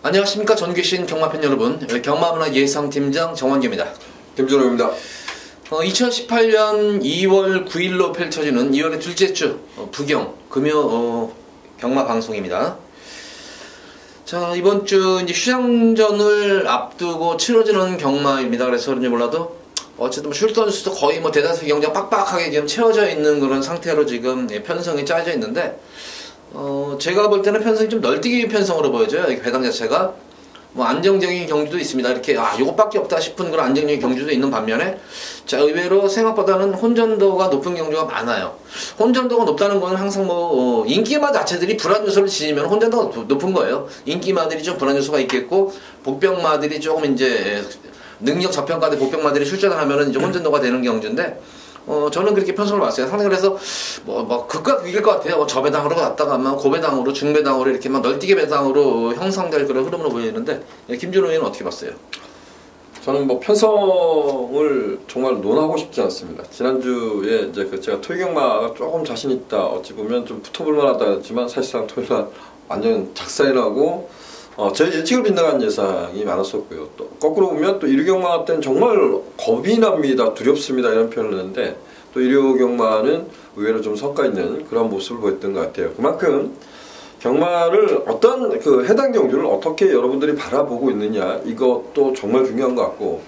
안녕하십니까. 전귀신 경마팬 여러분, 경마문화 예상팀장 정원기입니다. 김준호입니다. 2018년 2월 9일로 펼쳐지는 2월의 둘째 주 부경 금요 경마 방송입니다. 자, 이번 주 이제 휴장전을 앞두고 치러지는 경마입니다. 그래서 그런지 몰라도 어쨌든 출전 수도 거의 대다수 경장 빡빡하게 지금 채워져 있는 그런 상태로 지금 편성이 짜져 있는데, 제가 볼 때는 편성이 좀 널뛰기 편성으로 보여져요. 배당 자체가 안정적인 경주도 있습니다. 이렇게 요것밖에 없다 싶은 그런 안정적인 경주도 있는 반면에, 자, 의외로 생각보다는 혼전도가 높은 경주가 많아요. 혼전도가 높다는 거는 항상 인기마 자체들이 불안 요소를 지니면 혼전도가 높은 거예요. 인기마들이 좀 불안 요소가 있겠고, 복병마들이 조금 이제 능력 저평가된 복병마들이 출전을 하면은 이제 혼전도가 되는 경주인데, 저는 그렇게 편성을 봤어요. 상당히 그래서 극과 극일 것 같아요. 저배당으로 갔다가 고배당으로, 중배당으로 이렇게 널뛰기 배당으로 형성될 그런 흐름으로 보이는데, 김준호 의원은 어떻게 봤어요? 저는 편성을 정말 논하고 싶지 않습니다. 지난주에 이제 제가 토요경마가 조금 자신 있다, 어찌 보면 좀 붙어볼 만하다 했지만, 사실상 토요일날 완전 작살나고 제 예측을 빗나간 예상이 많았었고요. 또 거꾸로 보면 또 일요경마 때는 정말 겁이 납니다, 두렵습니다 이런 표현을 했는데, 또 일요경마는 의외로 좀 성과 있는 그런 모습을 보였던 것 같아요. 그만큼 경마를 어떤 해당 경주를 어떻게 여러분들이 바라보고 있느냐, 이것도 정말 중요한 것 같고,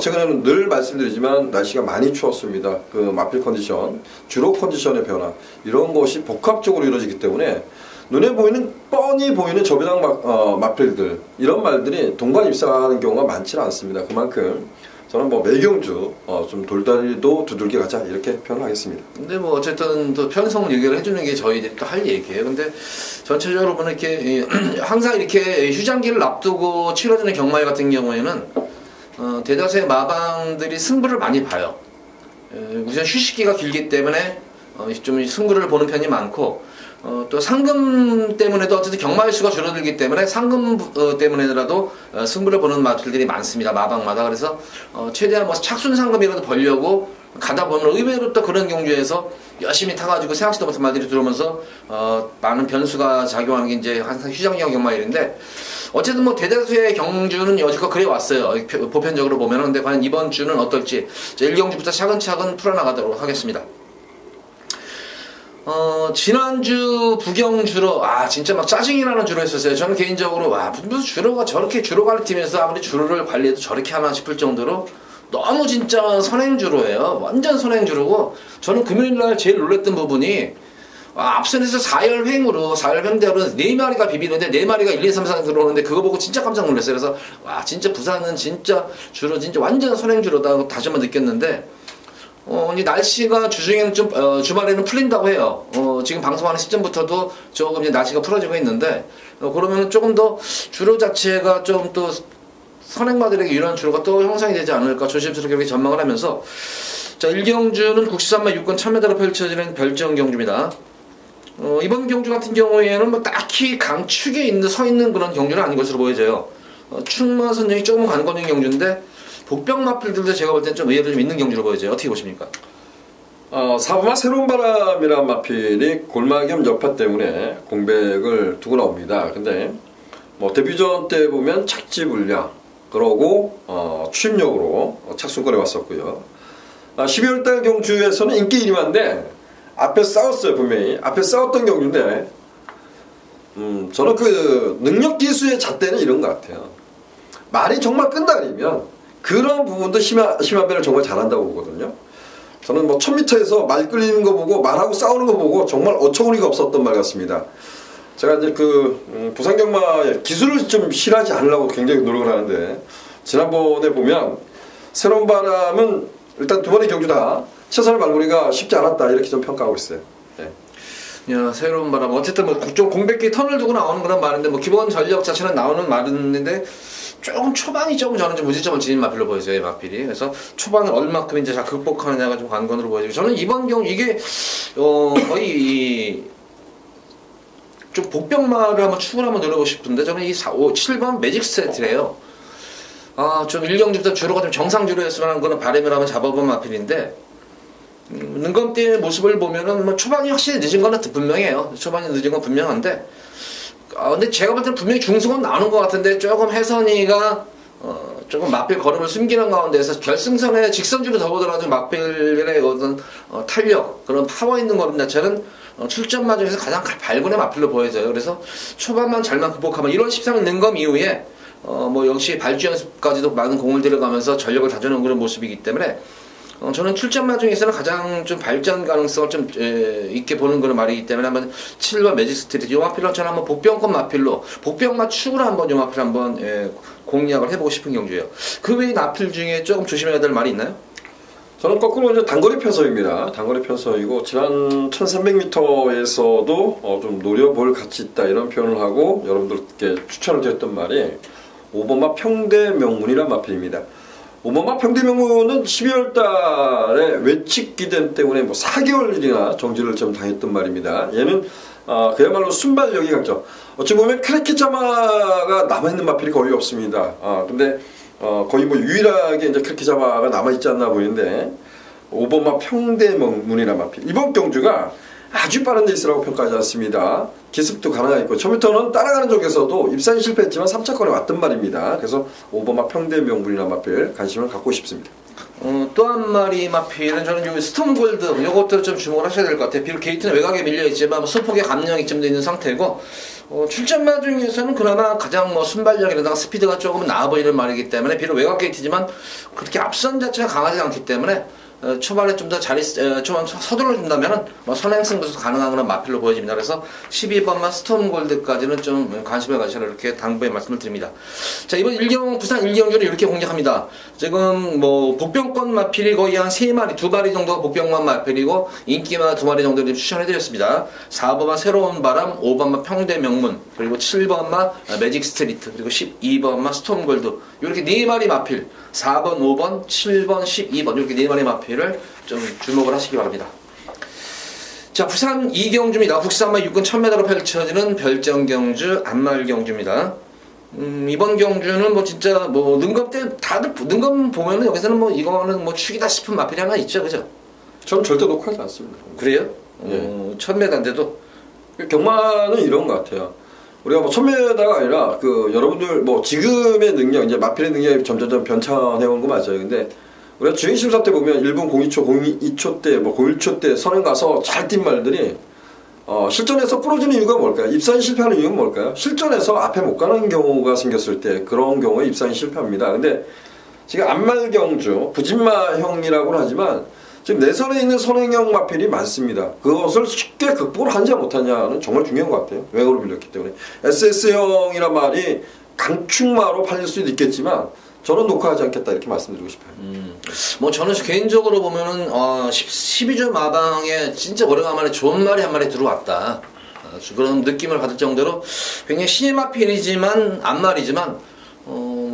최근에는 늘 말씀드리지만 날씨가 많이 추웠습니다. 마필 컨디션, 주로 컨디션의 변화, 이런 것이 복합적으로 이루어지기 때문에 눈에 보이는, 뻔히 보이는 저배당 마필들, 이런 말들이 동반입사하는 경우가 많지는 않습니다. 그만큼 저는 매경주 좀 돌다리도 두들겨 가자, 이렇게 표현하겠습니다. 근데 어쨌든 또 편성 얘기를 해주는 게 저희들이 또 할 얘기예요. 근데 전체적으로 보면 이렇게 항상 이렇게 휴장기를 앞두고 치러지는 경마회 같은 경우에는 대다수의 마방들이 승부를 많이 봐요. 우선 휴식기가 길기 때문에 좀 승부를 보는 편이 많고, 또 상금 때문에도 어쨌든 경마의 수가 줄어들기 때문에 상금 때문에라도 승부를 보는 마필들이 많습니다. 마방마다. 그래서 최대한 착순 상금이라도 벌려고 가다 보면 의외로 또 그런 경주에서 열심히 타가지고 생각지도 못한 말들이 들어오면서 많은 변수가 작용하는 게 이제 항상 휴장형 경마일인데, 어쨌든 대다수의 경주는 여지껏 그래 왔어요. 보편적으로 보면은. 근데 과연 이번 주는 어떨지 1경주부터 차근차근 풀어나가도록 하겠습니다. 지난주 부경주로 진짜 짜증이 나는 주로 했었어요. 저는 개인적으로 무슨 주로가 저렇게 주로 관리팀에서 아무리 주로를 관리해도 저렇게 하나 싶을 정도로 너무 진짜 선행주로예요. 완전 선행주로고, 저는 금요일날 제일 놀랬던 부분이 앞선에서 4열횡으로 4열횡대로 4마리가 비비는데 4마리가 1, 2, 3, 4 들어오는데, 그거 보고 진짜 깜짝 놀랐어요. 그래서 진짜 부산은 진짜 주로 진짜 완전 선행주로다 다시 한번 느꼈는데, 이제 날씨가 주중에는 좀 주말에는 풀린다고 해요. 지금 방송하는 시점부터도 조금 이제 날씨가 풀어지고 있는데, 그러면 조금 더 주로 자체가 좀 또 선행마들에게 유리한 주로가 또 형성이 되지 않을까 조심스럽게 이렇게 전망을 하면서, 자, 1경주는 국시산마 6권 1000m로 펼쳐지는 별정 경주입니다. 이번 경주 같은 경우에는 딱히 강축에 서 있는 그런 경주는 아닌 것으로 보여져요. 충마 선정이 조금 관건인 경주인데, 복병 마필들도 제가 볼 때는 좀 의외로 좀 있는 경주로 보여져요. 어떻게 보십니까? 사부마 새로운 바람이라는 마필이 골마 겸 여파 때문에 공백을 두고 나옵니다. 근데 데뷔전 때 보면 착지불량, 그러고 추임력으로 착순권에 왔었고요. 12월달 경주에서는 인기 1위만데 앞에 싸웠어요. 분명히 앞에 싸웠던 경주인데, 저는 능력 기수의 잣대는 이런 것 같아요. 말이 정말 끈다리면 그런 부분도 심화배를 정말 잘한다고 보거든요. 저는 1000m에서 말 끌리는 거 보고, 말하고 싸우는 거 보고 정말 어처구니가 없었던 말 같습니다. 제가 이제 부산경마의 기술을 좀 실하지 않으려고 굉장히 노력을 하는데, 지난번에 보면 새로운 바람은 일단 두 번의 경주 다 최선을 말고리가 쉽지 않았다, 이렇게 좀 평가하고 있어요. 네. 새로운 바람. 어쨌든 좀 공백기 턴을 두고 나오는 그런 말인데, 기본 전력 자체는 나오는 말인데, 조금 초반이 저는 좀 무지점을 지닌 마필로 보여져요, 마필이. 그래서 초반을 얼마큼 이제 잘 극복하느냐가 좀 관건으로 보여지고, 저는 이번 경우 이게 거의 좀 복병마를 한번 축을 한번 노려보고 싶은데, 저는 이 7번 매직 세트래요. 좀 1경주부터 주로가 좀 정상주로였으면 하는 그런 바람을 한번 잡아본 마필인데, 능검대의 모습을 보면은 초반이 확실히 늦은 거는 분명해요. 초반이 늦은 건 분명한데, 근데 제가 볼 때는 분명히 중승은 나오는 것 같은데 조금 혜선이가 조금 막필 걸음을 숨기는 가운데서 결승선에 직선주로 접어들어가지고 막필의 어떤 탄력, 그런 파워 있는 걸음 자체는 출전마 중에서 가장 발군의 막필로 보여져요. 그래서 초반만 잘만 극복하면 1월 13일 능검 이후에 뭐 역시 발주 연습까지도 많은 공을 들여가면서 전력을 다져놓은 그런 모습이기 때문에 저는 출전마 중에서는 가장 좀 발전 가능성을 좀 있게 보는 그런 말이기 때문에 한번 7번 매직 스트리트 요 마필로 저는 한번 복병권 마필로 복병마 축으로 한번 요 마필 한번 공략을 해보고 싶은 경주예요. 그 외에 마필 중에 조금 조심해야 될 말이 있나요? 저는 거꾸로 이제 단거리 편성입니다. 단거리 편성이고 지난 1300m에서도 좀 노려볼 가치 있다 이런 표현을 하고 여러분들께 추천을 드렸던 말이 5번마 평대명문이란 마필입니다. 5번마 평대명문은 12월 달에 외측 기대 때문에 뭐 4개월이나 정지를 좀 당했던 말입니다. 얘는 그야말로 순발력이 강점. 어찌 보면 크레키자마가 남아있는 마필이 거의 없습니다. 근데 거의 뭐 유일하게 이제 크레키자마가 남아있지 않나 보이는데 5번마 평대명문이란 마필. 이번 경주가 아주 빠른 레이스라고 평가하지 않습니다. 기습도 가능하겠고 1000m는 따라가는 쪽에서도 입산이 실패했지만 3차권에 왔던 말입니다. 그래서 5번마 평대명문이란 마필 관심을 갖고 싶습니다. 또 한 마리 마필은 저는 요 스톰골드 요것들을 좀 주목을 하셔야 될 것 같아요. 비록 게이트는 외곽에 밀려있지만 소폭의 감량이 좀 돼 있는 상태고 출전마 중에서는 그나마 가장 뭐 순발력이라든가 스피드가 조금 나아 보이는 말이기 때문에 비록 외곽 게이트지만 그렇게 앞선 자체가 강하지 않기 때문에 초반에 좀 더 좀 서둘러 준다면은 뭐 선행승부도 가능한 그런 마필로 보여집니다. 그래서 12번마 스톰골드까지는 좀 관심을 가시라 이렇게 당부의 말씀을 드립니다. 자, 이번 부산 1경주를 이렇게 공략합니다. 지금 뭐 복병권 마필이 거의 한 3마리, 2마리 정도가 복병권 마필이고 인기마 2마리 정도를 추천해드렸습니다. 4번마 새로운 바람, 5번마 평대명문, 그리고 7번마 매직 스트리트, 그리고 12번마 스톰골드 이렇게 4마리 마필, 4번, 5번, 7번, 12번 이렇게 4마리 마필을 좀 주목을 하시기 바랍니다. 자, 부산 2경주입니다. 국산마 6군 1000m로 펼쳐지는 별정경주 안말경주입니다. 이번 경주는 뭐 진짜 뭐 능검 때 다들 능검 보면은 여기서는 뭐 이거는 뭐 축이다 싶은 마필이 하나 있죠, 그죠? 저는 절대 녹화하지 않습니다. 그래요? 예. 1000m인데도 경마는 이런 것 같아요. 우리가 뭐 1000m가 아니라 여러분들 뭐 지금의 능력 이제 마필의 능력이 점점 변천해 온 거 맞아요. 근데 우리가 주행 심사 때 보면 1분 02초, 02초 때, 뭐 01초 때 선행 가서 잘 뛴 말들이 실전에서 부러지는 이유가 뭘까요? 입산이 실패하는 이유는 뭘까요? 실전에서 앞에 못 가는 경우가 생겼을 때 그런 경우에 입산이 실패합니다. 근데 지금 안말경주, 부진마형이라고는 하지만 지금 내선에 있는 선행형 마필이 많습니다. 그것을 쉽게 극복을 하냐 못하냐는 정말 중요한 것 같아요. 외곽으로 밀렸기 때문에. SS형이란 말이 강축마로 팔릴 수도 있겠지만 저는 녹화하지 않겠다 이렇게 말씀드리고 싶어요. 뭐 저는 개인적으로 보면은 12주 마방에 진짜 오래간만에 좋은 말이 한 마리 들어왔다. 그런 느낌을 받을 정도로 굉장히 신의 마필이지만 안말이지만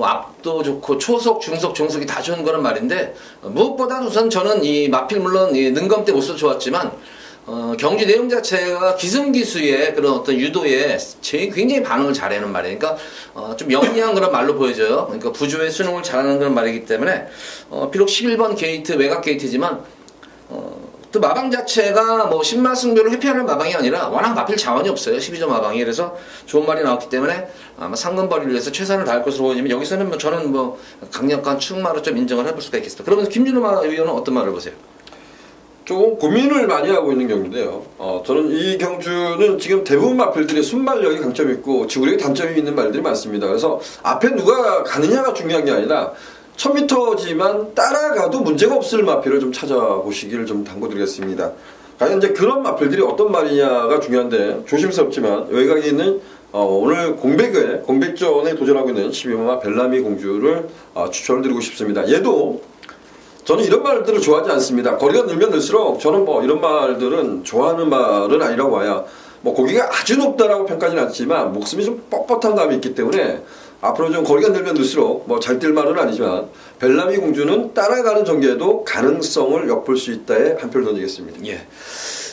앞도 좋고 초속, 중속, 중속이 다 좋은 그런 말인데 무엇보다 우선 저는 이 마필 물론 이 능검 때 모습 좋았지만 경주 내용 자체가 기승기수의 그런 어떤 유도에 굉장히 반응을 잘하는 말이에요. 그러니까 좀 영리한 그런 말로 보여져요. 그러니까 부조의 수능을 잘하는 그런 말이기 때문에 비록 11번 게이트 외곽 게이트지만 또 마방 자체가 뭐 신마 승부를 회피하는 마방이 아니라 워낙 마필 자원이 없어요. 12점 마방이. 그래서 좋은 말이 나왔기 때문에 아마 상금벌이를 위해서 최선을 다할 것으로 보이지만 여기서는 뭐 저는 뭐 강력한 축마로 좀 인정을 해볼 수가 있겠습니다. 그러면 김준호 의원은 어떤 말을 보세요? 조금 고민을 많이 하고 있는 경주인데요. 저는 이 경주는 지금 대부분 마필들이 순발력이 강점이 있고 지구력이 단점이 있는 말들이 많습니다. 그래서 앞에 누가 가느냐가 중요한 게 아니라 1000m지만 따라가도 문제가 없을 마필을 좀 찾아보시기를 좀 당부드리겠습니다. 과연 이제 그런 마필들이 어떤 말이냐가 중요한데 조심스럽지만 외곽에 있는 오늘 공백전에 도전하고 있는 12번마 벨라미 공주를 추천을 드리고 싶습니다. 얘도 저는 이런 말들을 좋아하지 않습니다. 거리가 늘면 늘수록 저는 뭐 이런 말들은 좋아하는 말은 아니라고 봐요. 뭐 고기가 아주 높다라고 평가하지는 않지만 목숨이 좀 뻣뻣한 감이 있기 때문에 앞으로 좀 거리가 늘면 늘수록 뭐 잘 뛸 말은 아니지만 벨라미 공주는 따라가는 전개에도 가능성을 엿볼 수 있다에 한 표를 던지겠습니다. 예.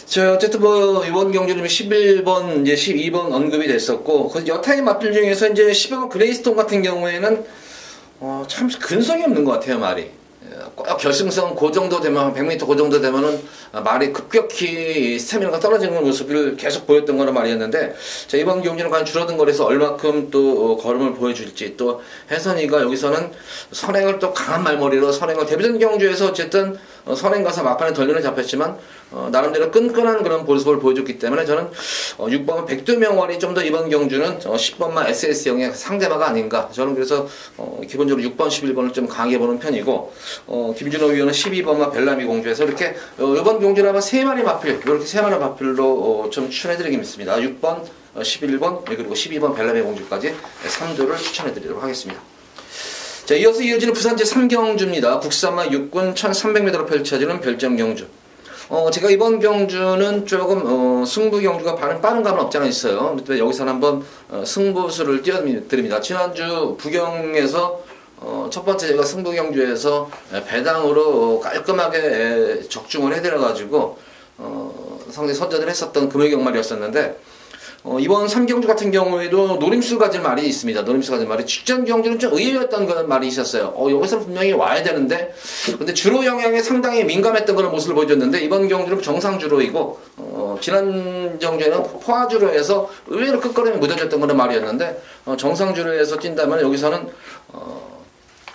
자, 어쨌든 뭐 이번 경주는 11번 이제 12번 언급이 됐었고 그 여타의 마필 중에서 이제 10번 그레이스톤 같은 경우에는 참 근성이 없는 것 같아요 말이. 꼭 결승선 그 정도 되면 100m 그 정도 되면은 말이 급격히 스태미나가 떨어지는 모습을 계속 보였던 거란 말이었는데 자, 이번 경기는 과연 줄어든 거리에서 얼마큼 또 걸음을 보여줄지 또 혜선이가 여기서는 선행을 또 강한 말머리로 선행을 데뷔전 경주에서 어쨌든 선행 가서 막판에 덜리는 잡혔지만 나름대로 끈끈한 그런 모습을 보여줬기 때문에 저는 6번 백두명월이 좀 더 이번 경주는 10번만 SS형의 상대마가 아닌가 저는 그래서 기본적으로 6번 11번을 좀 강하게 보는 편이고 김준호 위원은 12번만 벨라미 공주에서 이렇게 이번 경주는 아마 3마리 마필 이렇게 3마리 마필로 좀 추천해드리겠습니다. 6번 11번 그리고 12번 벨라미 공주까지 3조를 추천해드리도록 하겠습니다. 자, 이어서 이어지는 부산 제3경주입니다. 국산마 6군 1300m로 펼쳐지는 별정경주. 제가 이번 경주는 조금 승부 경주가 빠른 감은 없지 않아 있어요. 여기서는 한번 승부수를 띄워드립니다. 지난주 부경에서 첫 번째 제가 승부 경주에서 배당으로 깔끔하게 적중을 해드려가지고 상당히 선전을 했었던 금요경말이었었는데 이번 3경주 같은 경우에도 노림수 가진 말이 있습니다. 노림수 가진 말이 직전 경주는 좀 의외였던 그런 말이 있었어요. 여기서 분명히 와야 되는데 근데 주로 영향에 상당히 민감했던 그런 모습을 보여줬는데 이번 경주는 정상 주로이고 지난 경주에는 포화 주로에서 의외로 끝걸음이 묻어졌던 그런 말이었는데 정상 주로에서 뛴다면 여기서는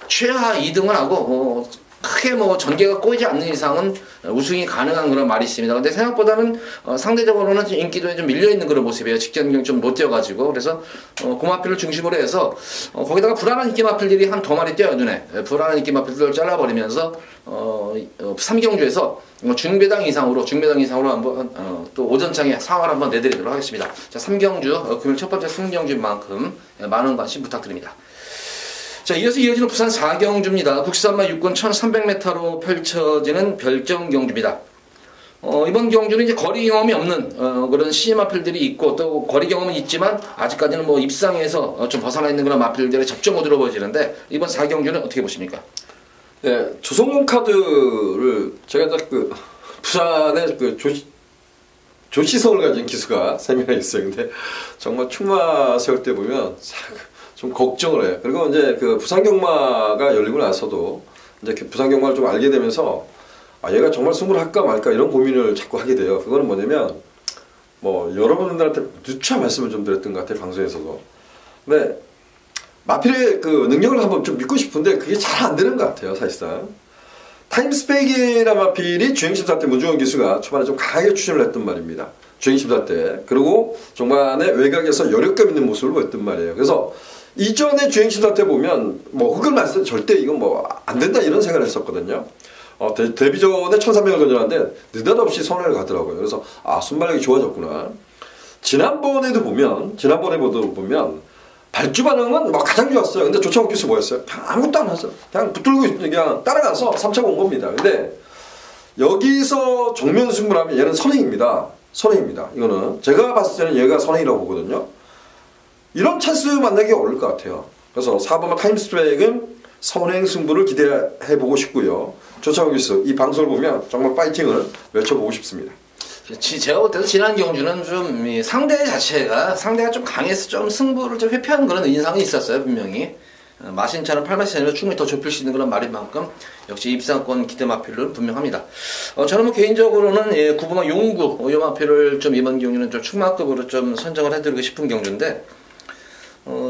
최하 2등을 하고 크게 전개가 꼬이지 않는 이상은 우승이 가능한 그런 말이 있습니다. 근데 생각보다는 상대적으로는 인기도에 좀 밀려있는 그런 모습이에요. 직전 경기 좀 못 뛰어가지고. 그래서 고마필을 중심으로 해서 거기다가 불안한 인기 마필들이 한 2마리 뛰어요, 눈에. 불안한 인기 마필들을 잘라버리면서 3경주에서 중배당 이상으로 한번 또 오전장에 상황을 한번 내드리도록 하겠습니다. 자, 3경주 금요일 첫 번째 승경주인 만큼 많은 관심 부탁드립니다. 자, 이어서 이어지는 부산 4경주입니다. 국산마 6군 1300m로 펼쳐지는 별정경주입니다. 이번 경주는 이제 거리 경험이 없는 그런 시즌 마필들이 있고 또 거리 경험은 있지만 아직까지는 입상에서 좀 벗어나 있는 그런 마필들의 접종 모드로 보여지는데 이번 4경주는 어떻게 보십니까? 네, 조성용 카드를 제가 부산에 조시성을 가진 기수가 3명 있어요. 근데 정말 충마 세울 때 보면 좀 걱정을 해요. 그리고 이제 부산 경마가 열리고 나서도 이제 부산 경마를 좀 알게 되면서 얘가 정말 승부를 할까 말까 이런 고민을 자꾸 하게 돼요. 그거는 뭐냐면 여러분들한테 누차 말씀을 좀 드렸던 것 같아요. 방송에서도. 근데 마필의 능력을 한번 좀 믿고 싶은데 그게 잘 안 되는 것 같아요. 사실상. 타임스페이기나 마필이 주행심사 때 문중원 기수가 초반에 좀 강하게 추진을 했던 말입니다. 주행심사 때. 그리고 종반에 외곽에서 여력감 있는 모습을 보였단 말이에요. 그래서 이전에 주행심사 때 보면 흙을 맞을 때 절대 이건 안 된다 이런 생각을 했었거든요. 데뷔 전에 1300을 던졌는데 느닷없이 선회를 가더라고요. 그래서 순발력이 좋아졌구나. 지난번에도 보면 발주 반응은 가장 좋았어요. 근데 조창욱 기수 뭐였어요? 그냥 아무것도 안 했어요. 그냥 붙들고 그냥 따라가서 3차가 온 겁니다. 근데 여기서 정면 승부를 하면 얘는 선행입니다. 이거는 제가 봤을 때는 얘가 선행이라고 보거든요. 이런 찬스 만나기가 어려울 것 같아요. 그래서 4번마 타임스백은 선행 승부를 기대해보고 싶고요. 조창욱 기수 이 방송을 보면 정말 파이팅을 외쳐보고 싶습니다. 제가 볼 때도 지난 경주는 좀 상대가 좀 강해서 좀 승부를 좀 회피하는 그런 인상이 있었어요. 분명히 마신차는 8마신차는 충분히 더 좁힐 수 있는 그런 말인 만큼 역시 입상권 기대 마필은 분명합니다. 저는 개인적으로는 9번마 용구 이 마필을 좀 이번 경주는 좀 충마급으로 좀 선정을 해드리고 싶은 경주인데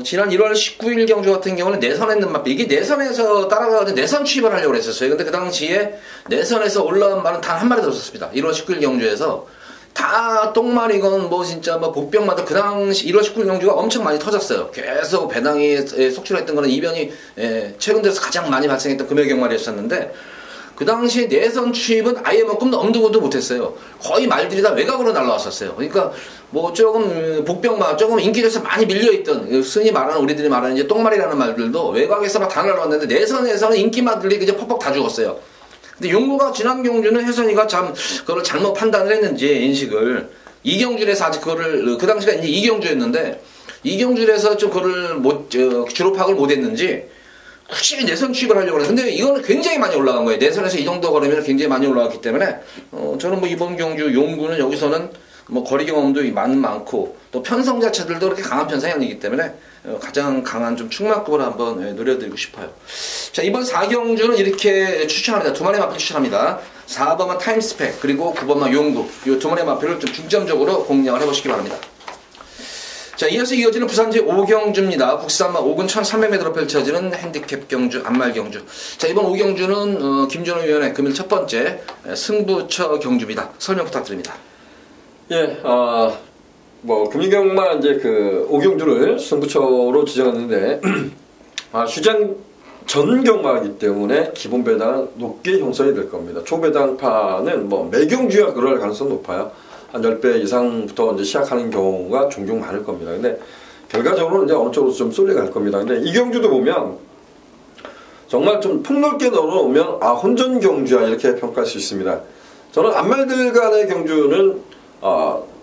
지난 1월 19일 경주 같은 경우는 내선했는 마필 이게 내선에서 따라가서 내선 취입을 하려고 했었어요. 근데 그 당시에 내선에서 올라온 말은 단 한 마리도 없었습니다. 1월 19일 경주에서 다 똥말이건 진짜 복병마다 그 당시 1월 19일 경주가 엄청 많이 터졌어요. 계속 배당이 속출했던 거는 이변이 최근 들어서 가장 많이 발생했던 금요경말이었었는데 그 당시에 내선 취입은 아예 꿈도 엄두도 못했어요. 거의 말들이 다 외곽으로 날라왔었어요. 그러니까 조금 복병마 조금 인기에서 많이 밀려있던 우리들이 말하는 이제 똥말이라는 말들도 외곽에서 다 날라왔는데 내선에서는 인기마들이 그냥 퍽퍽 다 죽었어요. 근데 용구가 지난 경주는 혜선이가 그걸 잘못 판단을 했는지 인식을 이경주에서 아직 그 당시가 이제 이경주였는데 이경주에서 좀 그거를 주로 파악을 못했는지 굳이 내선 취입을 하려고 했는데 근데 이거는 굉장히 많이 올라간 거예요. 내선에서 이 정도 걸으면 굉장히 많이 올라갔기 때문에 저는 이번 경주 용구는 여기서는 뭐 거리 경험도 많고 또 편성 자체들도 그렇게 강한 편성이 아니기 때문에 가장 강한 좀 충마급을 한번 노려드리고 싶어요. 자, 이번 4경주는 이렇게 추천합니다. 두 마리 마필 추천합니다. 4번만 타임스펙 그리고 9번만 용구 이 두 마리 마필을 좀 중점적으로 공략을 해보시기 바랍니다. 자, 이어서 이어지는 부산제 5경주입니다. 국산마 5군 1300m로 펼쳐지는 핸디캡 경주, 안말 경주. 자, 이번 5경주는 김준호 위원의 금일 첫 번째 승부처 경주입니다. 설명 부탁드립니다. 예, 뭐 금일경마 이제 그 5경주를 승부처로 지정했는데 휴장 전 경마이기 때문에 기본 배당은 높게 형성이 될 겁니다. 초배당파는 뭐 매경주야 그럴 가능성이 높아요. 한 10배 이상부터 이제 시작하는 경우가 종종 많을 겁니다. 근데 결과적으로 이제 어느 쪽으로 좀 쏠려갈 겁니다. 근데 이 경주도 보면 정말 좀 폭넓게 넣어놓으면 혼전 경주야 이렇게 평가할 수 있습니다. 저는 안말들 간의 경주는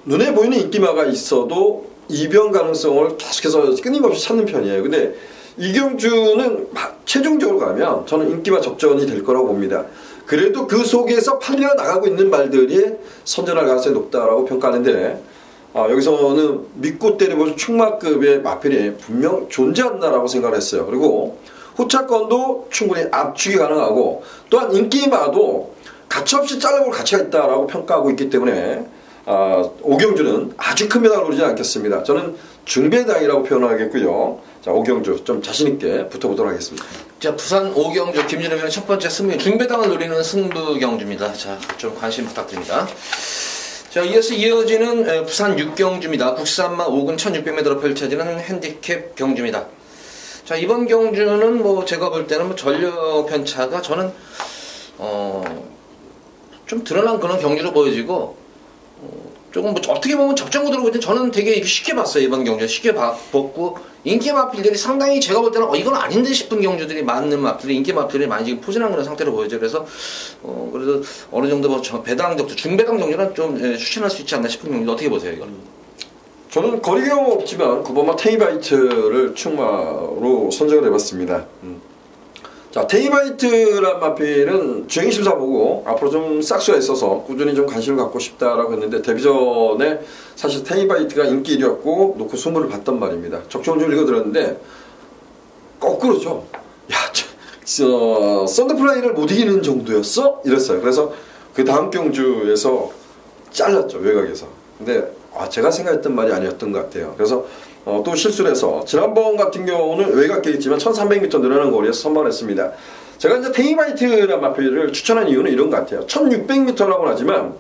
눈에 보이는 인기마가 있어도 이변 가능성을 계속해서 끊임없이 찾는 편이에요. 근데 이 경주는 최종적으로 가면 저는 인기마 접전이 될 거라고 봅니다. 그래도 그 속에서 팔리어 나가고 있는 말들이 선전할 가능성이 높다라고 평가하는데 여기서는 믿고 때려볼 충마급의 마필이 분명 존재한다라고 생각을 했어요. 그리고 후차권도 충분히 압축이 가능하고 또한 인기마도 가차없이 잘라볼 가치가 있다라고 평가하고 있기 때문에 5경주는 아주 큰 배당을 노리지 않겠습니다. 저는 중배당이라고 표현하겠고요. 자, 5경주 좀 자신있게 붙어보도록 하겠습니다. 자, 부산 5경주 김준호 위원의 첫 번째 승부 중배당을 노리는 승부 경주입니다. 자, 좀 관심 부탁드립니다. 자, 이어지는 부산 6경주입니다. 국산마 5군 1600m로 펼쳐지는 핸디캡 경주입니다. 자, 이번 경주는 뭐 제가 볼 때는 뭐 전력 편차가 저는 좀 드러난 그런 경주로 보여지고 조금 뭐 어떻게 보면 접전구도로 보이는데 저는 되게 쉽게 봤어요. 이번 경주 쉽게 봤고 인기 마필들이 상당히 제가 볼 때는 이건 아닌데 싶은 경주들이 많은 마필이 인기 마필이 많이 지금 포진한 그런 상태로 보여져. 그래서 그래도 어느 정도 뭐 배당 정도 중배당 정도는 좀 추천할 수 있지 않나 싶은 경주 어떻게 보세요 이거는? 저는 거리 경험 없지만 9번마 테이바이트를 충마로 선정을 해봤습니다. 자, 테이바이트란 마필은 주행심사 보고 앞으로 좀 싹수가 있어서 꾸준히 좀 관심을 갖고 싶다라고 했는데 데뷔 전에 사실 테이바이트가 인기 1위였고 놓고 수문을 봤단 말입니다. 적중을 좀 읽어들었는데 거꾸로죠. 야, 썬더플라이를 못 이기는 정도였어? 이랬어요. 그래서 그 다음 경주에서 잘렸죠, 외곽에서. 근데 제가 생각했던 말이 아니었던 것 같아요. 그래서 또 실수를 해서 지난번 같은 경우는 외곽이겠지만 1300m 늘어난 거리에서 선발했습니다. 제가 이제 테이바이트란 마필을 추천한 이유는 이런 것 같아요. 1600m라고 하지만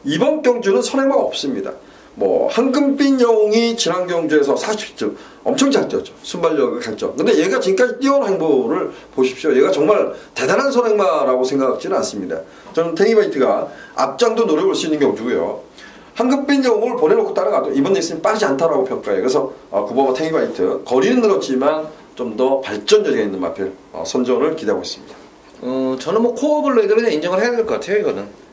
이번 경주는 선행마가 없습니다. 뭐 황금빛 영웅이 지난 경주에서 40점 엄청 잘 뛰었죠. 순발력을 강점. 근데 얘가 지금까지 뛰어온 행보를 보십시오. 얘가 정말 대단한 선행마라고 생각하지는 않습니다. 저는 테이바이트가 앞장도 노려볼 수 있는 경주고요. 황금빛 영웅을 보내놓고 따라가도 이번 레이스는 빠르지 않다라고 평가해요. 그래서 9번마 테이바이트 거리는 늘었지만 좀 더 발전 여지가 있는 마필 선전을 기대하고 있습니다. 저는 뭐 코어 블레이드를 인정을 해야 될 것 같아요. 이거는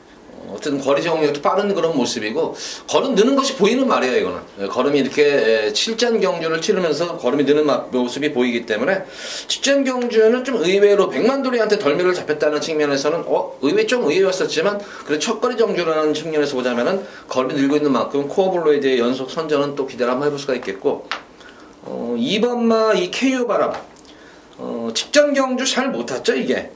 어쨌든 거리 정력도 빠른 그런 모습이고 걸음 느는 것이 보이는 말이에요. 이거는 걸음이 이렇게 실전 경주를 치르면서 걸음이 느는 모습이 보이기 때문에 직전 경주는 좀 의외로 백만돌이한테 덜미를 잡혔다는 측면에서는 좀 의외였었지만 그래도 첫 거리 정주라는 측면에서 보자면은 걸음이 늘고 있는 만큼 코어 블레이드의 연속 선전은 또 기대를 한번 해볼 수가 있겠고 2번마 이 KO 바람 직전 경주 잘 못 탔죠 이게.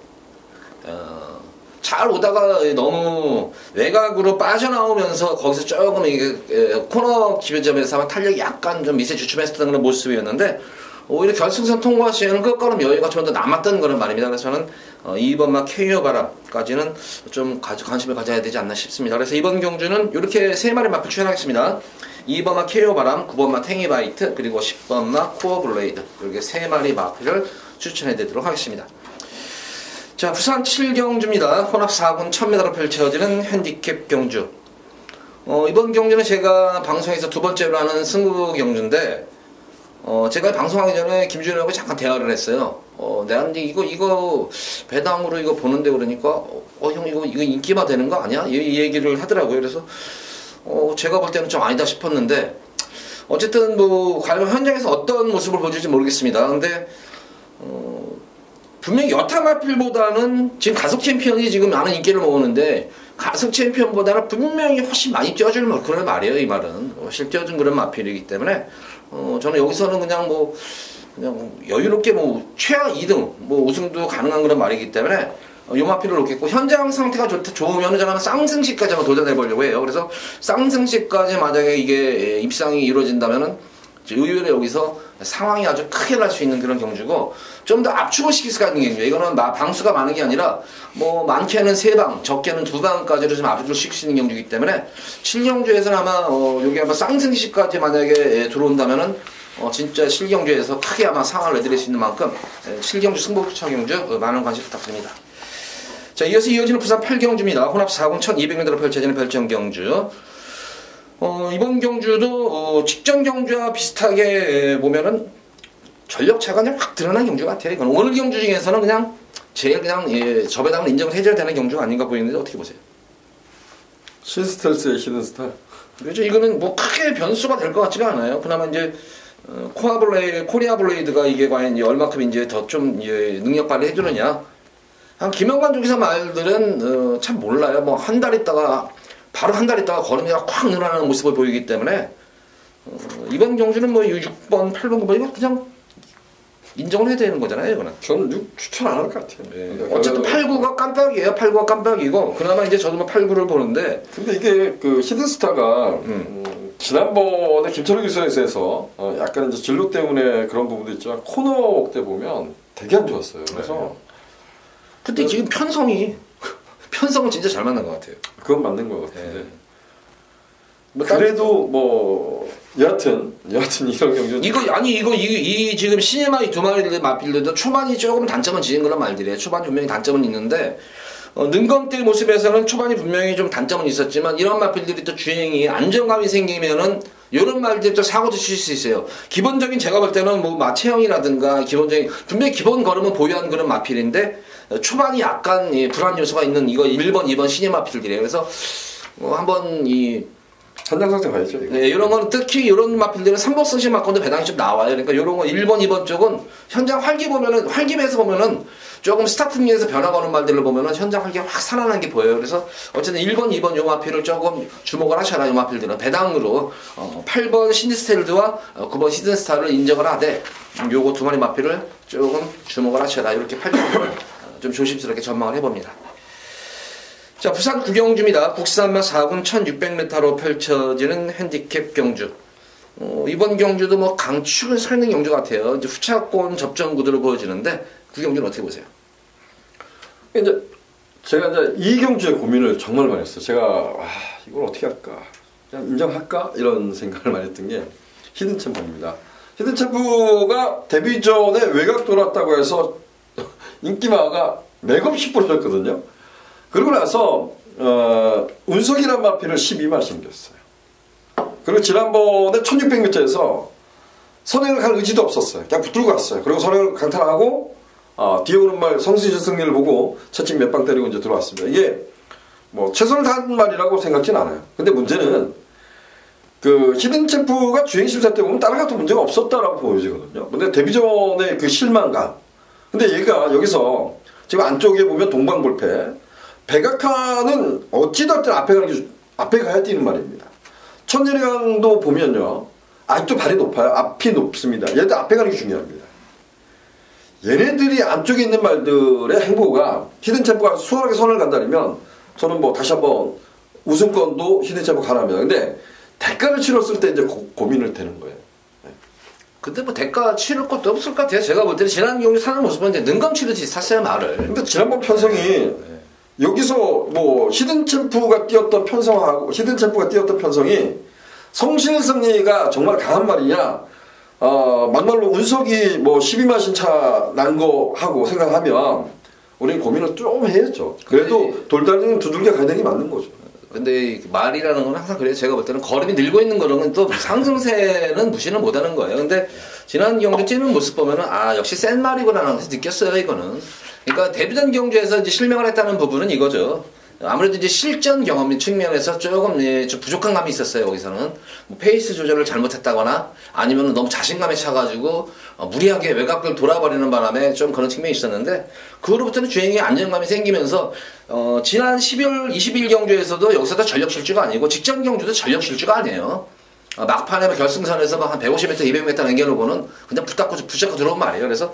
잘 오다가 너무 외곽으로 빠져나오면서 거기서 조금 이게 코너 지변점에서 탄력이 약간 좀 미세 주춤했었던 그런 모습이었는데 오히려 결승선 통과 시에는 끝걸음 여유가 좀 더 남았던 그런 말입니다. 그래서 저는 2번마 KO 바람까지는 좀 관심을 가져야 되지 않나 싶습니다. 그래서 이번 경주는 이렇게 세 마리 마필 추천하겠습니다. 2번마 KO 바람, 9번마 탱이바이트, 그리고 10번마 코어 블레이드 이렇게 세 마리 마필을 추천해 드리도록 하겠습니다. 자, 부산 7경주입니다. 혼합 4군 1000m로 펼쳐지는 핸디캡 경주. 이번 경주는 제가 방송에서 두 번째로 하는 승부 경주인데 제가 방송하기 전에 김준호하고 잠깐 대화를 했어요. 내가 근데 이거 배당으로 이거 보는데 그러니까 형 이거 인기마 되는 거 아니야? 이 얘기를 하더라고요. 그래서 제가 볼 때는 좀 아니다 싶었는데 어쨌든 뭐 과연 현장에서 어떤 모습을 보여줄지 모르겠습니다. 근데 분명히 여타 마필보다는 지금 가속 챔피언이 지금 많은 인기를 모으는데 가승 챔피언보다는 분명히 훨씬 많이 뛰어줄 그런 말이에요. 이 말은 훨씬 뛰어준 그런 마필이기 때문에 저는 여기서는 그냥 여유롭게 최하 2등 우승도 가능한 그런 말이기 때문에 요 마필을 놓겠고, 현장 상태가 좋으면 저는 쌍승시까지 한번 도전해 보려고 해요. 그래서 쌍승시까지 만약에 이게 입상이 이루어진다면은 의외로 여기서 상황이 아주 크게 날 수 있는 그런 경주고, 좀 더 압축을 시킬 수가 있는 경주예요. 이거는 방수가 많은 게 아니라 많게는 3방, 적게는 2방까지로 좀 압축을 시킬 수 있는 경주이기 때문에 7경주에서는 아마 여기 아마 쌍승시까지 만약에 들어온다면은 진짜 실경주에서 크게 아마 상황을 내드릴 수 있는 만큼 7경주 승부처 경주 많은 관심 부탁드립니다. 자, 이어서 이어지는 부산 8경주입니다. 혼합 4군 1200m로 펼쳐지는 별정경주. 이번 경주도 직전 경주와 비슷하게 보면은 전력차가 그냥 확 드러난 경주 같아요. 이건 오늘 경주 중에서는 그냥 제일 저배당을 인정을 해줘야 되는 경주가 아닌가 보이는데 어떻게 보세요? 신스텔스의 히든스타. 그렇죠. 이거는 크게 변수가 될 것 같지가 않아요. 그나마 이제 코리아 블레이드가 이게 과연 얼마큼 이제 더 좀 능력 발휘 해주느냐. 김영관 쪽에서 말들은 참 몰라요. 바로 한 달 있다가 걸음이 확 늘어나는 모습을 보이기 때문에 이번 경주는 6번, 8번 이거 그냥 인정을 해야 되는 거잖아요. 이거는. 저는 6 추천 안 할 것 같아요. 네. 어쨌든 8구가 깜빡이에요. 8구가 깜빡이고, 그나마 이제 저도 8구를 보는데. 근데 이게 히든스타가 지난번에 김철우 기선에서 약간 이제 진로 때문에 그런 부분도 있지만 코너 때 보면 되게 안 좋았어요. 그래서 근데 지금 편성은 진짜 잘 맞는 것 같아요. 그건 맞는 것 같은데. 그래도 여하튼 이런 경주 이 지금 시네마 이 두 마리들 마필들도 초반이 조금 단점은 지은 그런 말들이에요. 초반 분명히 단점은 있는데 능검대 모습에서는 초반이 분명히 좀 단점은 있었지만, 이런 마필들이 또 주행이 안정감이 생기면은 이런 말들이 또 사고도 칠 수 있어요. 기본적인 제가 볼 때는 마체형이라든가 분명히 기본 걸음은 보유한 그런 마필인데 초반이 약간 불안 요소가 있는 이거 1번, 2번 신예 마필들이에요. 그래서 한번 현장 상태 봐야죠. 네, 이런 거는 특히 이런 마필들은 3번 승신 맞고도 배당이 좀 나와요. 그러니까 이런 거 1번, 2번 쪽은 현장 활기배에서 보면은 조금 스타트에서 변화가 오는 말들을 보면은 현장 활기가 확 살아난 게 보여요. 그래서 어쨌든 1번, 2번 요 마필을 조금 주목을 하셔라. 요 마필들은 배당으로 8번 신디스텔드와 9번 히든스타를 인정을 하되 요거 두 마리 마필을 조금 주목을 하셔라. 이렇게 8번 좀 조심스럽게 전망을 해봅니다. 자, 부산 9경주입니다. 국산마 4군 1600m로 펼쳐지는 핸디캡 경주. 이번 경주도 강축을 서 있는 경주 같아요. 이제 후차권 접전 구도로 보여지는데, 9경주는 어떻게 보세요? 제가 이 경주의 고민을 정말 많이 했어요. 제가 이걸 어떻게 할까? 그냥 인정할까? 이런 생각을 많이 했던 게 히든챔프입니다. 히든챔프가 데뷔 전에 외곽 돌았다고 해서 인기마가 맥없이 부러졌거든요. 그러고 나서 운석이란 마필을 12만 심겼어요. 그리고 지난번에 1600m에서 선행을 갈 의지도 없었어요. 그냥 붙들고 갔어요. 그리고 선행을 강탈하고 뒤에 오는 말 성수진 승리를 보고 채찍 몇 방 때리고 이제 들어왔습니다. 이게 최선을 다한 말이라고 생각지는 않아요. 근데 문제는 히든챔프가 주행심사 때 보면 따라가도 문제가 없었다라고 보여지거든요. 근데 데뷔 전에 그 실망감. 근데 얘가 여기서 지금 안쪽에 보면 동방볼패 백악관은 어찌됐든 앞에 가야 뛰는 말입니다. 천내리강도 보면요, 아직도 발이 높아요. 앞이 높습니다. 얘들 앞에 가는 게 중요합니다. 얘네들이 안쪽에 있는 말들의 행보가 히든챔프가 수월하게 선을 간다면 저는 다시 한번 우승권도 히든챔프 가라면. 근데 대가를 치렀을 때 이제 고민을 되는 거예요. 근데 대가 치를 것도 없을 것 같아요. 제가 볼 때는 지난 경기 사는 모습은 이제 능검치듯이 샀어요, 말을. 근데 지난번 편성이 여기서 히든챔프가 뛰었던 편성이 성실승리가 정말 강한 말이냐, 막말로 운석이 12마신 차 난 거 하고 생각하면 우리는 고민을 좀 해야죠. 그래도 돌다리는 두들겨 가야 되는 게 맞는 거죠. 근데 말이라는 건 항상 그래요. 제가 볼 때는 걸음이 늘고 있는 거는 또 상승세는 무시는 못하는 거예요. 근데 지난 경주 뛰는 모습 보면은 역시 센 말이구나라는 것을 느꼈어요. 이거는. 그러니까 데뷔전 경주에서 이제 실명을 했다는 부분은 이거죠. 아무래도 이제 실전 경험 측면에서 조금 좀 부족한 감이 있었어요. 거기서는 뭐 페이스 조절을 잘못했다거나 아니면 너무 자신감에 차가지고 무리하게 외곽을 돌아버리는 바람에 좀 그런 측면이 있었는데 그 후로부터는 주행에 안정감이 생기면서 지난 12월 22일 경주에서도 여기서도 전력 실주가 아니고 직전 경주도 전력 실주가 아니에요. 막판에 결승선에서 한 150m, 200m 남겨놓고는 그냥 붙잡고 들어온 말이에요. 그래서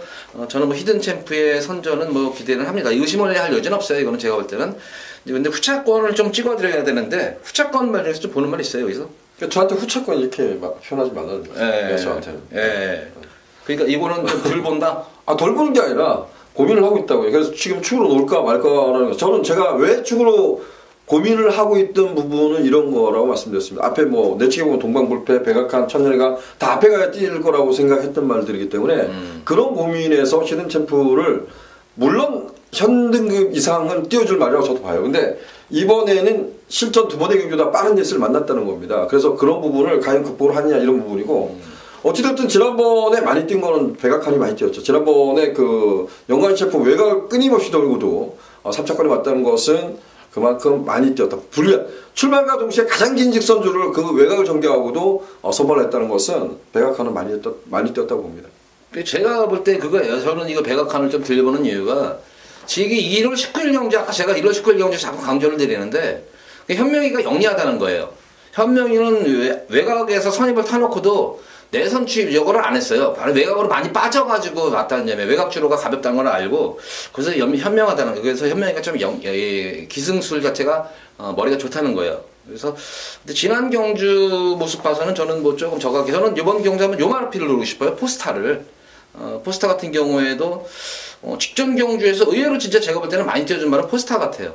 저는 뭐 히든 챔프의 선전은 뭐 기대는 합니다. 의심을 할 여지는 없어요. 이거는 제가 볼 때는. 근데 후차권을 좀 찍어드려야 되는데 후차권 말에서 좀 보는 말이 있어요. 여기서. 그러니까 저한테 후차권 이렇게 막 표현하지 말라는 거예요. 저한테는. 예. 그러니까 이거는 좀 덜 본다. 덜 보는 게 아니라 고민을 하고 있다고요. 그래서 지금 축으로 놓을까 말까라는 거. 저는 제가 왜 축으로 고민을 하고 있던 부분은 이런 거라고 말씀드렸습니다. 앞에 뭐 내치기 보면 동방불패, 백악한, 천년이가 다 앞에 가야 뛸 거라고 생각했던 말들이기 때문에 그런 고민에서 히든 챔프를 물론 현등급 이상은 띄워줄 말이라고 저도 봐요. 근데 이번에는 실전 두 번의 경주 다 빠른 레이스를 만났다는 겁니다. 그래서 그런 부분을 과연 극복을 하느냐 이런 부분이고 어찌됐든 지난번에 많이 뛴 거는 백악한이 많이 뛰었죠. 지난번에 그 영광 셰프 외곽을 끊임없이 돌고도 3차권에 왔다는 것은 그만큼 많이 뛰었다. 출발과 동시에 가장 긴 직선주를 그 외곽을 전개하고도 선발을 했다는 것은 백악관은 많이 뛰었다고 봅니다. 제가 볼 때 그거예요. 저는 이거 백악관을 좀 들려보는 이유가 지금 1월 19일 경주, 아까 제가 1월 19일 경주 자꾸 강조를 드리는데 현명이가 영리하다는 거예요. 현명이는 외곽에서 선입을 타놓고도 내선 추입 이거를 안 했어요. 바로 외곽으로 많이 빠져가지고 왔다는 점에 외곽 주로가 가볍다는 걸 알고 그래서 현명하다는 거예요. 그래서 현명이가 좀 기승술 자체가 머리가 좋다는 거예요. 그래서 근데 지난 경주 모습 봐서는 저는 뭐 조금 저하게 저는 이번 경주 한번 요마르피를 누르고 싶어요. 포스타를 포스타 같은 경우에도 직전 경주에서 의외로 진짜 제가 볼 때는 많이 뛰어준 말은 포스타 같아요.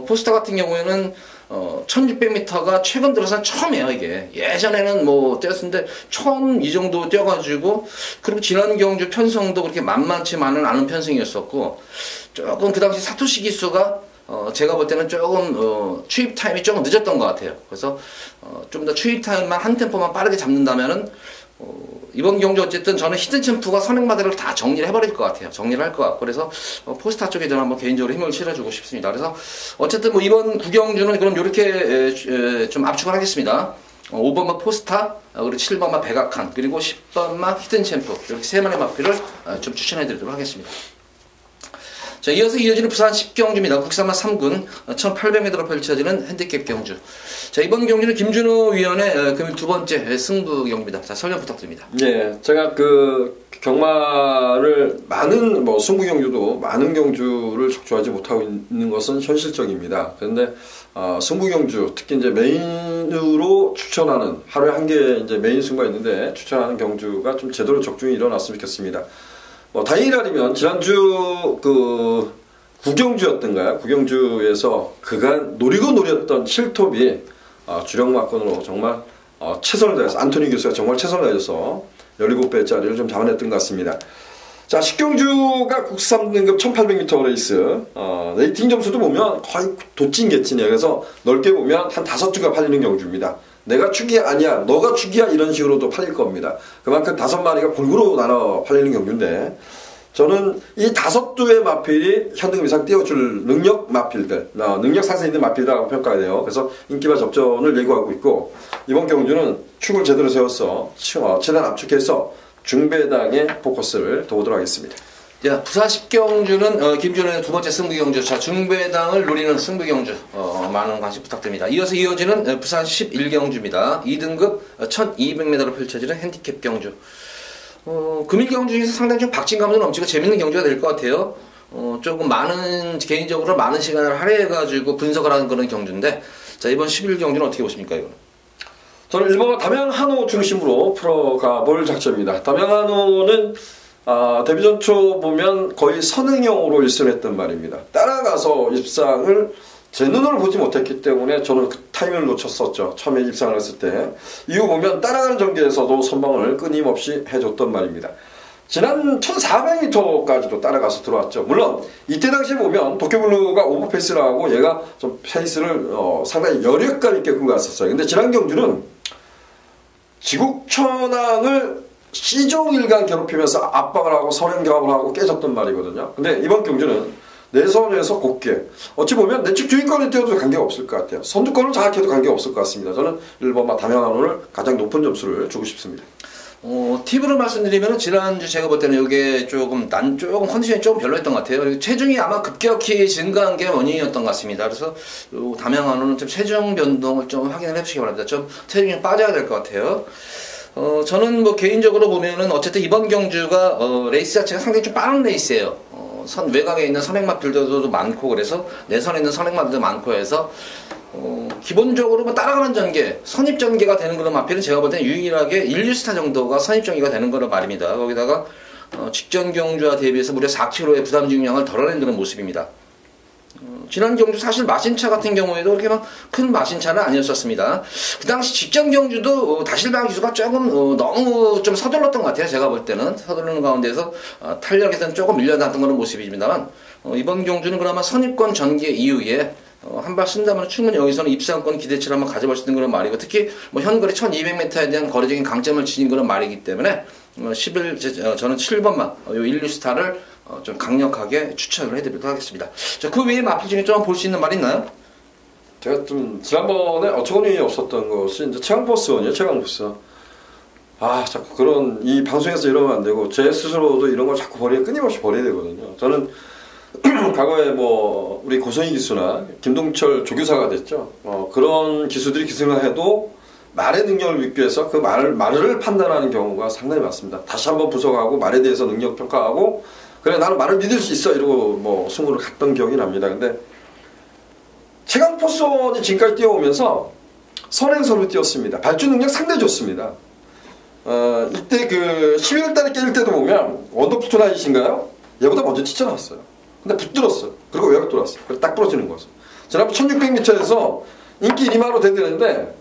포스타 같은 경우에는 1600m가 최근 들어서 처음이에요. 이게 예전에는 뭐 뛰었는데 1000 이 정도 뛰어가지고 그리고 지난 경주 편성도 그렇게 만만치만은 않은 편성이었었고 조금 그 당시 사토시 기수가 제가 볼 때는 조금 추입 타임이 조금 늦었던 것 같아요. 그래서 좀 더 추입 타임만 한 템포만 빠르게 잡는다면은 이번 경주 어쨌든 저는 히든 챔프가 선행마들을 다 정리를 해버릴 것 같아요. 정리를 할 것 같고 그래서 포스타 쪽에 저는 한번 개인적으로 힘을 실어주고 싶습니다. 그래서 어쨌든 뭐 이번 구경주는 그럼 이렇게 좀 압축을 하겠습니다. 5번마 포스타, 그리고 7번마 백악한, 그리고 10번마 히든 챔프 이렇게 세 마리 마피를 좀 추천해드리도록 하겠습니다. 자, 이어서 이어지는 부산 10경주입니다. 국산마 3군 1800m로 펼쳐지는 핸디캡 경주. 자, 이번 경주는 김준호 위원의 금일 두 번째 승부 경기입니다. 자, 설명 부탁드립니다. 네, 제가 그 경마를 많은 뭐 승부 경주도 많은 경주를 적중하지 못하고 있는 것은 현실적입니다. 그런데 승부 경주 특히 이제 메인으로 추천하는 하루에 한 개 이제 메인 승부가 있는데 추천하는 경주가 좀 제대로 적중이 일어났으면 좋겠습니다. 다행이라면 지난주 그 구경주였던가요? 구경주에서 그간 노리고 노렸던 힐톱이 주력마건으로 정말 최선을 다해서 안토니 교수가 정말 최선을 다해서 17배짜리를 좀 잡아냈던 것 같습니다. 자, 10경주가 국산 등급 1800m 레이스 레이팅 점수도 보면 거의 도찐개찐이에요. 그래서 넓게 보면 한 5주가 팔리는 경주입니다. 내가 축이 아니야, 너가 축이야 이런 식으로도 팔릴 겁니다. 그만큼 5마리가 골고루 나눠 팔리는 경주인데 저는 이 5두의 마필이 현등급 이상 띄워줄 능력 마필들, 능력 상승 있는 마필이라고 평가해야 돼요. 그래서 인기와 접전을 예고하고 있고 이번 경주는 축을 제대로 세워서 최대한 압축해서 중배당의 포커스를 둬보도록 하겠습니다. 자, 부산 10경주는 김준호의 두 번째 승부경주. 자, 중배당을 노리는 승부경주. 많은 관심 부탁드립니다. 이어서 이어지는 부산 11경주입니다. 2등급 1200m로 펼쳐지는 핸디캡 경주. 금일 경주 중에서 상당히 좀 박진감도 넘치고 재밌는 경주가 될 것 같아요. 조금 개인적으로 많은 시간을 할애해가지고 분석을 하는 그런 경주인데, 자, 이번 11경주는 어떻게 보십니까, 이거는? 저는 1번과 담양한호 중심으로 풀어가 볼 작전입니다. 담양한호는 데뷔전 초 보면 거의 선행형으로 1승했던 말입니다. 따라가서 입상을 제 눈으로 보지 못했기 때문에 저는 그 타이밍을 놓쳤었죠. 처음에 입상을 했을 때. 이후 보면 따라가는 전개에서도 선방을 끊임없이 해줬던 말입니다. 지난 1400m까지도 따라가서 들어왔죠. 물론 이때 당시 보면 도쿄블루가 오버페이스를 하고 얘가 좀 페이스를 상당히 여력감 있게 끌고 갔었어요. 근데 지난 경주는 지국천왕을 시종일관 괴롭히면서 압박을 하고 선행 경합을 하고 깨졌던 말이거든요. 근데 이번 경주는 내선에서 곱게 어찌 보면 내측 주인권을 띄워도 관계가 없을 것 같아요. 선두권을 장악해도 관계가 없을 것 같습니다. 저는 1번마 담양한호를 가장 높은 점수를 주고 싶습니다. 팁으로 말씀드리면 지난주 제가 볼 때는 이게 조금 컨디션이 조금 별로였던 것 같아요. 그리고 체중이 아마 급격히 증가한 게 원인이었던 것 같습니다. 그래서 요 담양한호는 좀 체중 변동을 좀 확인을 해주시기 바랍니다. 좀 체중이 빠져야 될 것 같아요. 저는 뭐 개인적으로 보면은 어쨌든 이번 경주가 레이스 자체가 상당히 좀 빠른 레이스예요. 선 외곽에 있는 선행마필들도 많고 그래서 내선에 있는 선행마들도 많고 해서 기본적으로 뭐 따라가는 전개, 선입 전개가 되는 그런 마필은 제가 볼 때는 유일하게 1뉴스타 정도가 선입 전개가 되는 거란 말입니다. 거기다가 직전 경주와 대비해서 무려 4kg의 부담 중량을 덜어낸 그런 모습입니다. 지난 경주 사실 마신차 같은 경우에도 그렇게 막 큰 마신차는 아니었었습니다. 그 당시 직전 경주도 다실방 기수가 조금 너무 좀 서둘렀던 것 같아요. 제가 볼 때는 서두르는 가운데서 탄력에서는 조금 밀려났던 그런 모습이지만 이번 경주는 그나마 선입권 전개 이후에 한 발 쓴다면 충분히 여기서는 입상권 기대치를 한번 가져볼 수 있는 그런 말이고 특히 뭐 현거리 1200m에 대한 거리적인 강점을 지닌 그런 말이기 때문에 저는 7번만 요 1뉴스타를 좀 강력하게 추천을 해드리도록 하겠습니다. 자, 그 외에 마필 중에 좀 볼 수 있는 말 있나요? 제가 좀 지난번에 어처구니 없었던 것이 이제 최강포스원이에요. 최강포스. 자꾸 그런 이 방송에서 이러면 안 되고 제 스스로도 이런 걸 자꾸 끊임없이 버려야 되거든요. 저는 과거에 뭐 우리 고성희 기수나 김동철 조교사가 됐죠. 그런 기수들이 기승을 해도 말의 능력을 믿기 위해서 그 말을 판단하는 경우가 상당히 많습니다. 다시 한번 분석하고 말에 대해서 능력 평가하고 그래 나는 말을 믿을 수 있어 이러고 뭐 승부를 갔던 기억이 납니다. 근데 최강포스원이 지금까지 뛰어오면서 선행선으로 뛰었습니다. 발주 능력 상당히 좋습니다. 이때 그 11월 달에 깰 때도 보면 원더풀 투나잇인가요? 얘보다 먼저 튀쳐나왔어요. 근데 붙들었어요. 그리고 외곽 돌았어요. 그래서 딱 부러지는 거죠. 지난번 1600m에서 인기 2마로 대드는데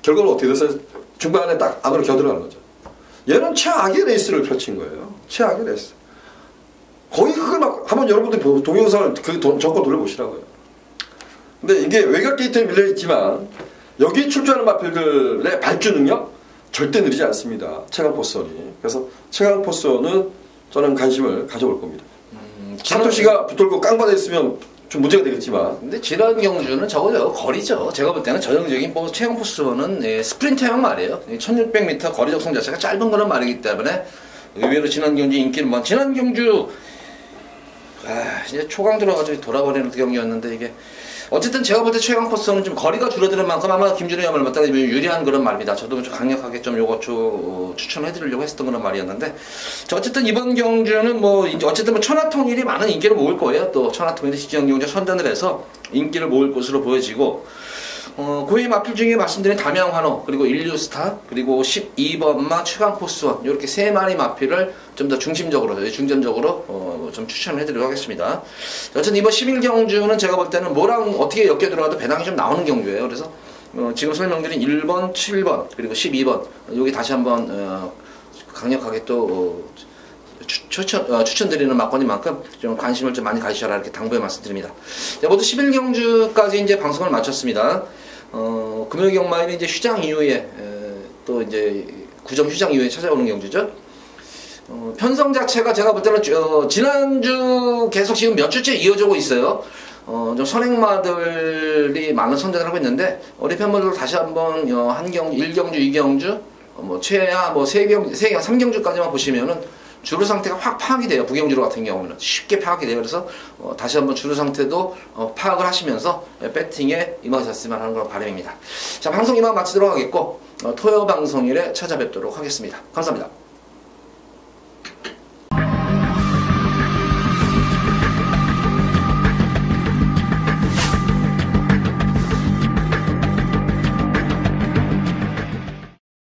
결과는 어떻게 됐어요? 중반에 딱 안으로 겨들어가는 거죠. 얘는 최악의 레이스를 펼친 거예요. 최악의 레이스. 거의 그걸 막 한번 여러분들 동영상을 그 정권 돌려보시라고요. 근데 이게 외곽 게이트에 밀려있지만 여기 출전하는 마필들의 발주 능력 절대 느리지 않습니다. 최강포스원이. 그래서 최강포스원은 저는 관심을 가져볼 겁니다. 사토시가 붙들고 깡받아 있으면 좀 문제가 되겠지만. 근데 지난 경주는 저거죠. 거리죠. 제가 볼 때는 전형적인 뭐 최강포스원은 스프린터형 말이에요. 1600m 거리 적성 자체가 짧은 그런 말이기 때문에 의외로 지난 경주 인기는 뭐 지난 경주 이제 초강 들어가지고 돌아버리는 경기였는데 이게 어쨌든 제가 볼 때 최강포스는 좀 거리가 줄어드는 만큼 아마 김준호 야말 맞다가 유리한 그런 말입니다. 저도 좀 강력하게 좀 요거 추천해드리려고 했었던 그런 말이었는데 어쨌든 이번 경주는 뭐 어쨌든 뭐 천하통일이 많은 인기를 모을 거예요. 또 천하통일이 시장 경주 선전을 해서 인기를 모을 것으로 보여지고 고위 마필 중에 말씀드린 담양환호 그리고 인류스타 그리고 12번마 최강포스원 이렇게 세 마리 마필을 좀 더 중점적으로 좀 추천을 해드리도록 하겠습니다. 어쨌든 이번 11경주는 제가 볼 때는 뭐랑 어떻게 엮여 들어가도 배당이 좀 나오는 경주예요. 그래서 지금 설명드린 1번, 7번 그리고 12번 여기 다시 한번 강력하게 또 추천드리는 막건인 만큼 좀 관심을 좀 많이 가지셔라 이렇게 당부의 말씀드립니다. 모두 11경주까지 이제 방송을 마쳤습니다. 금요일 경마일은 이제 휴장 이후에 또 이제 구정 휴장 이후에 찾아오는 경주죠. 편성 자체가 제가 볼 때는 지난주 계속 지금 몇 주째 이어지고 있어요. 좀 선행마들이 많은 선전을 하고 있는데 우리 팬분들 다시 한번 1경주, 2경주 뭐 최하 뭐 3경주까지만 보시면은 주루 상태가 확 파악이 돼요. 부경주로 같은 경우는 쉽게 파악이 돼요. 그래서 다시 한번 주루 상태도 파악을 하시면서 배팅에 임하셨으면 하는 그런 바람입니다. 자, 방송 이만 마치도록 하겠고 토요 방송일에 찾아뵙도록 하겠습니다. 감사합니다.